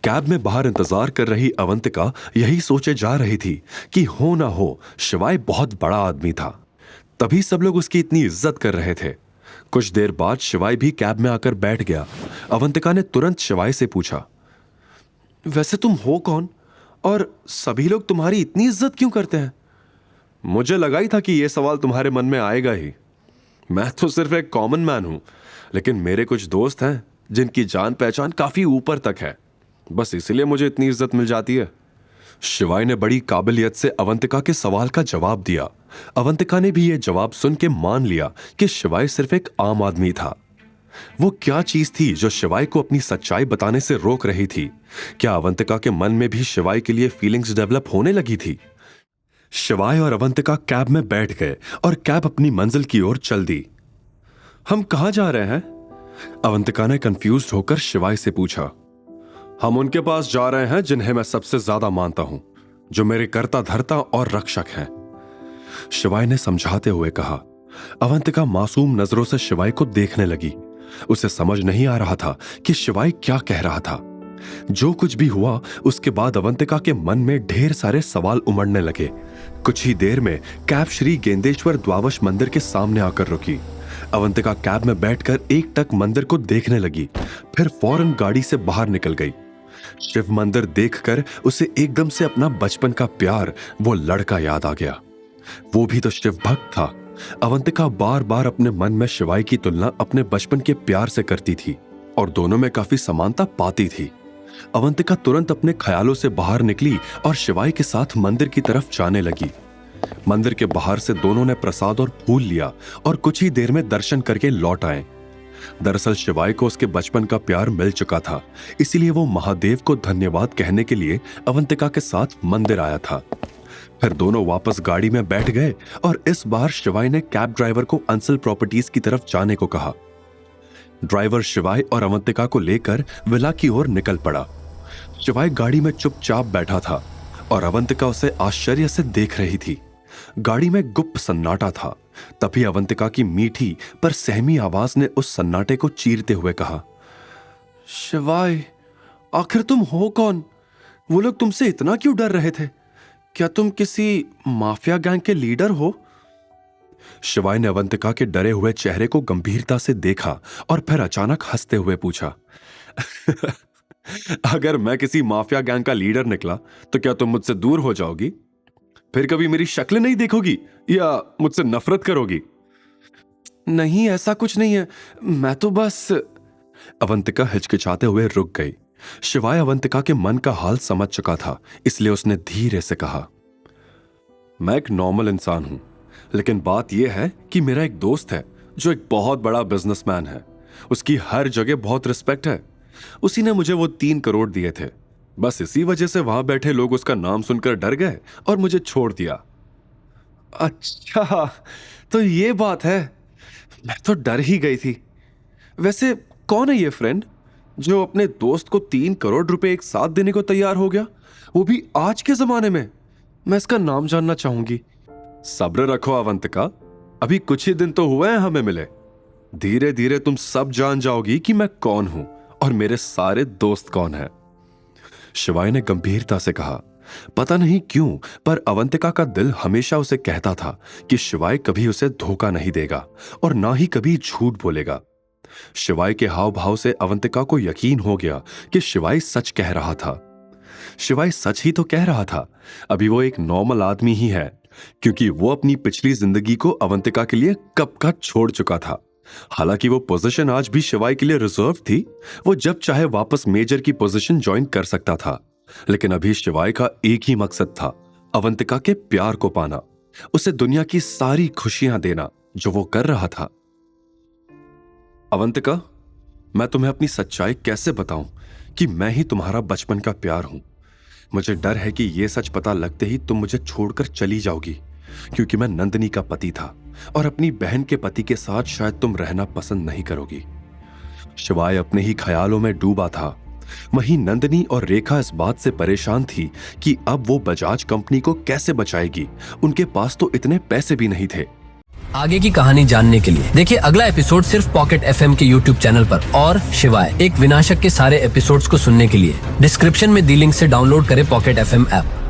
Cab में बाहर इंतजार कर रही अवंतिका यही सोचे जा रही थी कि हो ना हो शिवाय बहुत बड़ा आदमी था, तभी सब लोग उसकी इतनी इज्जत कर रहे थे। कुछ देर बाद शिवाय भी कैब में आकर बैठ गया। अवंतिका ने तुरंत शिवाय से पूछा, वैसे तुम हो कौन और सभी लोग तुम्हारी इतनी इज्जत क्यों करते हैं? मुझे लगा ही था कि यह सवाल तुम्हारे मन में आएगा ही। मैं तो सिर्फ एक कॉमन मैन हूं, लेकिन मेरे कुछ दोस्त हैं जिनकी जान पहचान काफी ऊपर तक है, बस इसीलिए मुझे इतनी इज्जत मिल जाती है। शिवाय ने बड़ी काबिलियत से अवंतिका के सवाल का जवाब दिया। अवंतिका ने भी यह जवाब सुन के मान लिया कि शिवाय सिर्फ एक आम आदमी था। वो क्या चीज थी जो शिवाय को अपनी सच्चाई बताने से रोक रही थी? क्या अवंतिका के मन में भी शिवाय के लिए फीलिंग्स डेवलप होने लगी थी? शिवाय और अवंतिका कैब में बैठ गए और कैब अपनी मंजिल की ओर चल दी। हम कहां जा रहे हैं? अवंतिका ने कंफ्यूज्ड होकर शिवाय से पूछा। हम उनके पास जा रहे हैं जिन्हें मैं सबसे ज्यादा मानता हूं, जो मेरे कर्ता धर्ता और रक्षक हैं, शिवाय ने समझाते हुए कहा। अवंतिका मासूम नजरों से शिवाय को देखने लगी। उसे समझ नहीं आ रहा था कि शिवाय क्या कह रहा था। जो कुछ भी हुआ उसके बाद अवंतिका के मन में ढेर सारे सवाल उमड़ने लगे। कुछ ही देर में कैब श्री गेंदेश्वर द्वादश मंदिर के सामने आकर रुकी। अवंतिका कैब में बैठकर एकटक मंदिर को देखने लगी, फिर फौरन गाड़ी से बाहर निकल गई। शिव मंदिर देखकर उसे एकदम से अपना बचपन का प्यार, वो लड़का याद आ गया। वो भी तो शिव भक्त था। अवंतिका बार बार अपने मन में शिवाय की तुलना अपने बचपन के प्यार से करती थी और दोनों में काफी समानता पाती थी। अवंतिका तुरंत अपने ख्यालों से बाहर निकली और शिवाय के साथ मंदिर की तरफ जाने लगी। मंदिर के बाहर से दोनों ने प्रसाद और फूल लिया और कुछ ही देर में दर्शन करके लौट आए। दरअसल शिवाय को उसके बचपन का प्यार मिल चुका था, इसीलिए वो महादेव को धन्यवाद कहने के लिए अवंतिका के साथ मंदिर आया था। फिर दोनों वापस गाड़ी में बैठ गए और इस बार शिवाय ने कैब ड्राइवर को अंसल प्रॉपर्टीज की तरफ जाने को कहा। ड्राइवर शिवाय और अवंतिका को लेकर विला की ओर निकल पड़ा। शिवाय गाड़ी में चुपचाप बैठा था और अवंतिका उसे आश्चर्य से देख रही थी। गाड़ी में गुप्त सन्नाटा था। तभी अवंतिका की मीठी पर सहमी आवाज ने उस सन्नाटे को चीरते हुए कहा, शिवाय, आखिर तुम हो कौन? वो लोग तुमसे इतना क्यों डर रहे थे? क्या तुम किसी माफिया गैंग के लीडर हो? शिवाय ने अवंतिका के डरे हुए चेहरे को गंभीरता से देखा और फिर अचानक हंसते हुए पूछा, अगर मैं किसी माफिया गैंग का लीडर निकला तो क्या तुम मुझसे दूर हो जाओगी? फिर कभी मेरी शक्ल नहीं देखोगी या मुझसे नफरत करोगी? नहीं, ऐसा कुछ नहीं है, मैं तो बस। अवंतिका हिचकिचाते हुए रुक गई। शिवाय अवंतिका के मन का हाल समझ चुका था, इसलिए उसने धीरे से कहा, मैं एक नॉर्मल इंसान हूं, लेकिन बात यह है कि मेरा एक दोस्त है जो एक बहुत बड़ा बिजनेसमैन है। उसकी हर जगह बहुत रिस्पेक्ट है। उसी ने मुझे वो 3 करोड़ दिए थे। बस इसी वजह से वहां बैठे लोग उसका नाम सुनकर डर गए और मुझे छोड़ दिया। अच्छा, तो ये बात है। मैं तो डर ही गई थी। वैसे कौन है ये फ्रेंड जो अपने दोस्त को 3 करोड़ रुपए एक साथ देने को तैयार हो गया, वो भी आज के जमाने में? मैं इसका नाम जानना चाहूंगी। सब्र रखो अवंतिका, अभी कुछ ही दिन तो हुए हैं हमें मिले। धीरे धीरे तुम सब जान जाओगी कि मैं कौन हूं और मेरे सारे दोस्त कौन हैं। शिवाय ने गंभीरता से कहा। पता नहीं क्यों, पर अवंतिका का दिल हमेशा उसे कहता था कि शिवाय कभी उसे धोखा नहीं देगा और ना ही कभी झूठ बोलेगा। शिवाय के हाव भाव से अवंतिका को यकीन हो गया कि शिवाय सच कह रहा था। शिवाय सच ही तो कह रहा था। अभी वो एक नॉर्मल आदमी ही है, क्योंकि वो अपनी पिछली जिंदगी को अवंतिका के लिए कब का छोड़ चुका था। हालांकि वो पोजीशन आज भी शिवाय के लिए रिजर्व थी। वो जब चाहे वापस मेजर की पोजीशन ज्वाइन कर सकता था, लेकिन अभी शिवाय का एक ही मकसद था, अवंतिका के प्यार को पाना, उसे दुनिया की सारी खुशियां देना जो वो कर रहा था। अवंतिका, मैं तुम्हें अपनी सच्चाई कैसे बताऊं कि मैं ही तुम्हारा बचपन का प्यार हूं। मुझे डर है कि यह सच पता लगते ही तुम मुझे छोड़कर चली जाओगी, क्योंकि मैं नंदिनी का पति था और अपनी बहन के पति के साथ शायद तुम रहना पसंद नहीं करोगी। शिवाय अपने ही ख्यालों में डूबा था। वहीं नंदिनी और रेखा इस बात से परेशान थी कि अब वो बजाज कंपनी को कैसे बचाएगी। उनके पास तो इतने पैसे भी नहीं थे। आगे की कहानी जानने के लिए देखिए अगला एपिसोड सिर्फ पॉकेट FM के YouTube चैनल पर। और शिवाय एक विनाशक के सारे एपिसोड्स को सुनने के लिए डिस्क्रिप्शन में दी लिंक से डाउनलोड करें पॉकेट FM ऐप।